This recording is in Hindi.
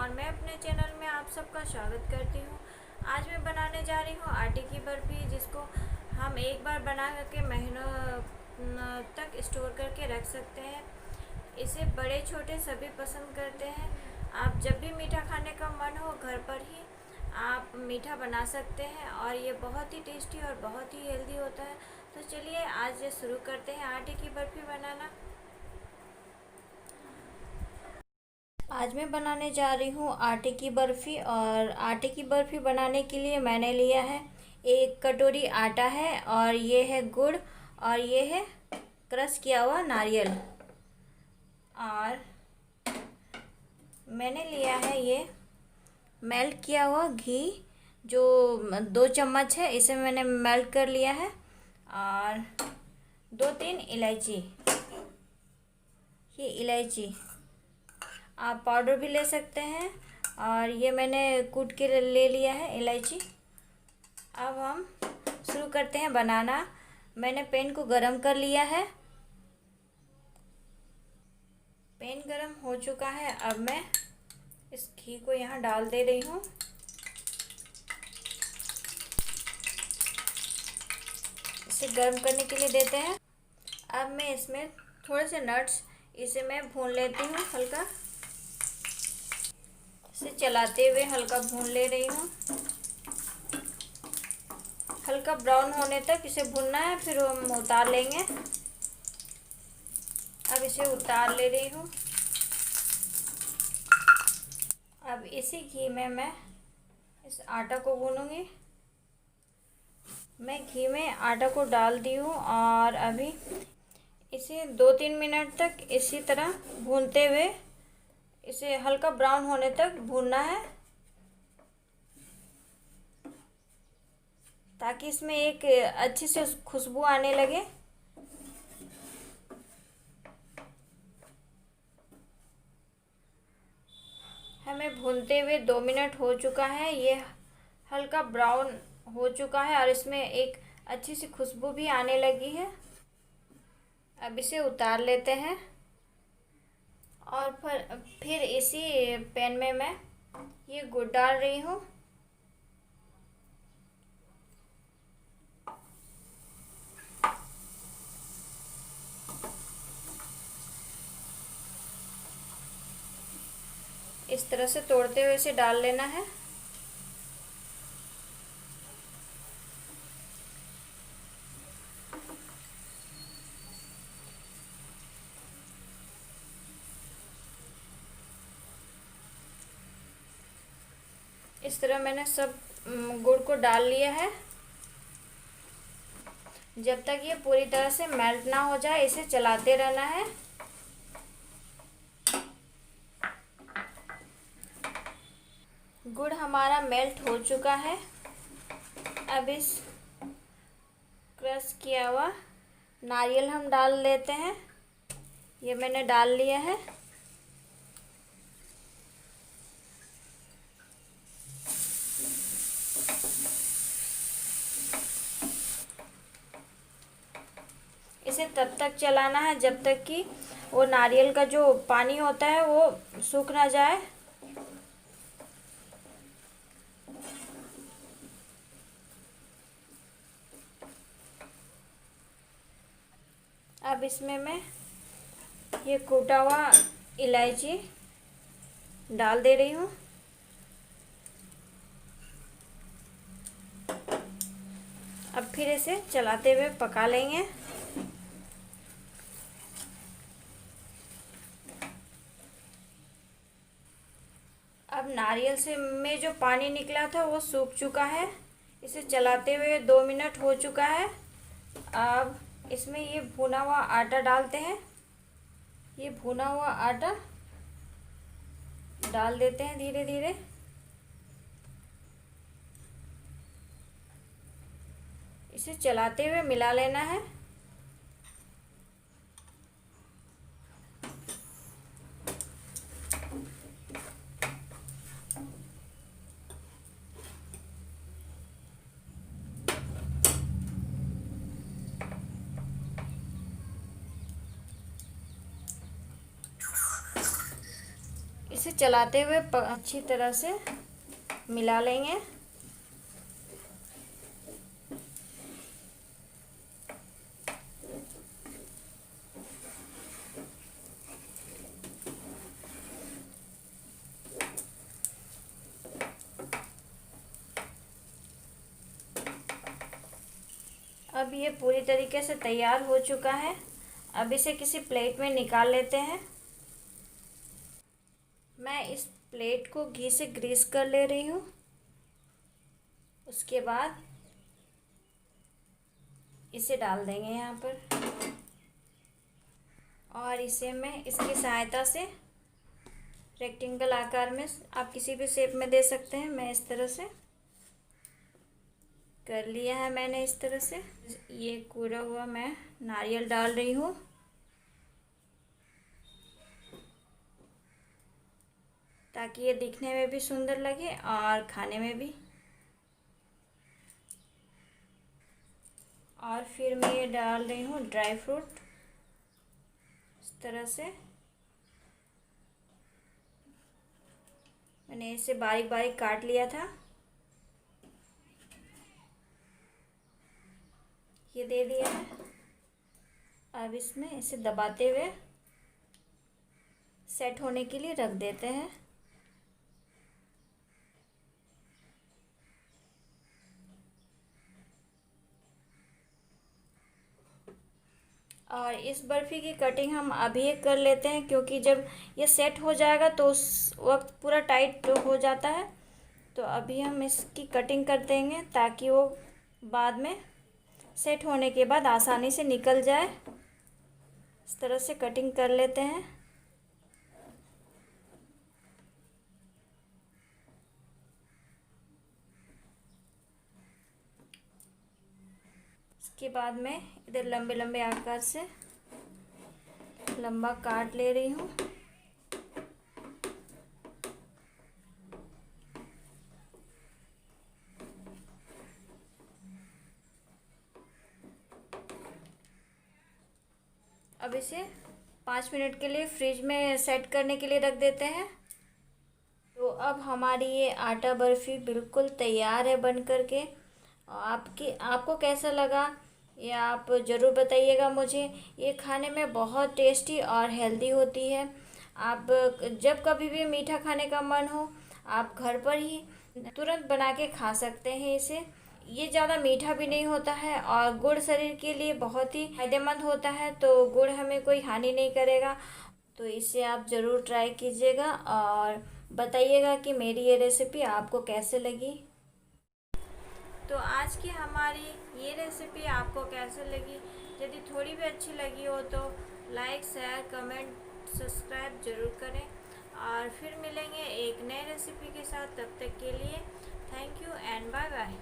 और मैं अपने चैनल में आप सबका स्वागत करती हूँ। आज मैं बनाने जा रही हूँ आटे की बर्फ़ी, जिसको हम एक बार बना करके महीनों तक स्टोर करके रख सकते हैं। इसे बड़े छोटे सभी पसंद करते हैं। आप जब भी मीठा खाने का मन हो, घर पर ही आप मीठा बना सकते हैं और ये बहुत ही टेस्टी और बहुत ही हेल्दी होता है। तो चलिए आज ये शुरू करते हैं आटे की बर्फ़ी बनाना। आज मैं बनाने जा रही हूँ आटे की बर्फ़ी, और आटे की बर्फ़ी बनाने के लिए मैंने लिया है 1 कटोरी आटा है, और ये है गुड़, और ये है क्रश किया हुआ नारियल, और मैंने लिया है ये मेल्ट किया हुआ घी, जो 2 चम्मच है, इसे मैंने मेल्ट कर लिया है, और 2-3 इलायची। ये इलायची आप पाउडर भी ले सकते हैं, और ये मैंने कूट के ले लिया है इलायची। अब हम शुरू करते हैं बनाना। मैंने पैन को गरम कर लिया है। पैन गरम हो चुका है। अब मैं इस घी को यहाँ डाल दे रही हूँ। इसे गर्म करने के लिए देते हैं। अब मैं इसमें थोड़े से नट्स, इसे मैं भून लेती हूँ हल्का। इसे चलाते हुए हल्का भून ले रही हूँ। हल्का ब्राउन होने तक इसे भूनना है, फिर हम उतार लेंगे। अब इसे उतार ले रही हूँ। अब इसी घी में मैं इस आटा को भूनूंगी। मैं घी में आटा को डाल दी हूँ, और अभी इसे 2-3 मिनट तक इसी तरह भूनते हुए इसे हल्का ब्राउन होने तक भूनना है, ताकि इसमें एक अच्छी सी खुशबू आने लगे। हमें भूनते हुए 2 मिनट हो चुका है। ये हल्का ब्राउन हो चुका है, और इसमें एक अच्छी सी खुशबू भी आने लगी है। अब इसे उतार लेते हैं, और फिर इसी पैन में मैं ये गुड़ डाल रही हूँ। इस तरह से तोड़ते हुए इसे डाल लेना है। इस तरह मैंने सब गुड़ को डाल लिया है। जब तक ये पूरी तरह से मेल्ट ना हो जाए, इसे चलाते रहना है। गुड़ हमारा मेल्ट हो चुका है। अब इस क्रश किया हुआ नारियल हम डाल लेते हैं। ये मैंने डाल लिया है। इसे तब तक चलाना है जब तक कि वो नारियल का जो पानी होता है वो सूख ना जाए। अब इसमें मैं ये कूटा हुआ इलायची डाल दे रही हूँ। अब फिर इसे चलाते हुए पका लेंगे। अब नारियल से में जो पानी निकला था वो सूख चुका है। इसे चलाते हुए 2 मिनट हो चुका है। अब इसमें ये भुना हुआ आटा डालते हैं। ये भुना हुआ आटा डाल देते हैं धीरे धीरे। इसे चलाते हुए मिला लेना है। से चलाते हुए अच्छी तरह से मिला लेंगे। अब ये पूरी तरीके से तैयार हो चुका है। अब इसे किसी प्लेट में निकाल लेते हैं। मैं इस प्लेट को घी से ग्रीस कर ले रही हूँ। उसके बाद इसे डाल देंगे यहाँ पर और इसे मैं इसकी सहायता से रेक्टेंगल आकार में, आप किसी भी शेप में दे सकते हैं, मैं इस तरह से कर लिया है। मैंने इस तरह से ये कूरा हुआ मैं नारियल डाल रही हूँ ताकि ये दिखने में भी सुंदर लगे और खाने में भी। और फिर मैं ये डाल रही हूँ ड्राई फ्रूट इस तरह से। मैंने इसे बारीक बारीक काट लिया था, ये दे दिया है। अब इसमें इसे दबाते हुए सेट होने के लिए रख देते हैं। और इस बर्फ़ी की कटिंग हम अभी कर लेते हैं क्योंकि जब ये सेट हो जाएगा तो उस वक्त पूरा टाइट हो जाता है। तो अभी हम इसकी कटिंग कर देंगे ताकि वो बाद में सेट होने के बाद आसानी से निकल जाए। इस तरह से कटिंग कर लेते हैं। इसके बाद मैं इधर लंबे लंबे आकार से लंबा काट ले रही हूँ। अब इसे 5 मिनट के लिए फ्रिज में सेट करने के लिए रख देते हैं। तो अब हमारी ये आटा बर्फ़ी बिल्कुल तैयार है बन कर के। आपको कैसा लगा ये आप ज़रूर बताइएगा मुझे। ये खाने में बहुत टेस्टी और हेल्दी होती है। आप जब कभी भी मीठा खाने का मन हो आप घर पर ही तुरंत बना के खा सकते हैं इसे। ये ज़्यादा मीठा भी नहीं होता है और गुड़ शरीर के लिए बहुत ही फायदेमंद होता है, तो गुड़ हमें कोई हानि नहीं करेगा। तो इसे आप ज़रूर ट्राई कीजिएगा और बताइएगा कि मेरी ये रेसिपी आपको कैसे लगी। तो आज की हमारी ये रेसिपी आपको कैसे लगी? यदि थोड़ी भी अच्छी लगी हो तो लाइक, शेयर, कमेंट, सब्सक्राइब ज़रूर करें। और फिर मिलेंगे एक नए रेसिपी के साथ। तब तक के लिए thank you and bye bye.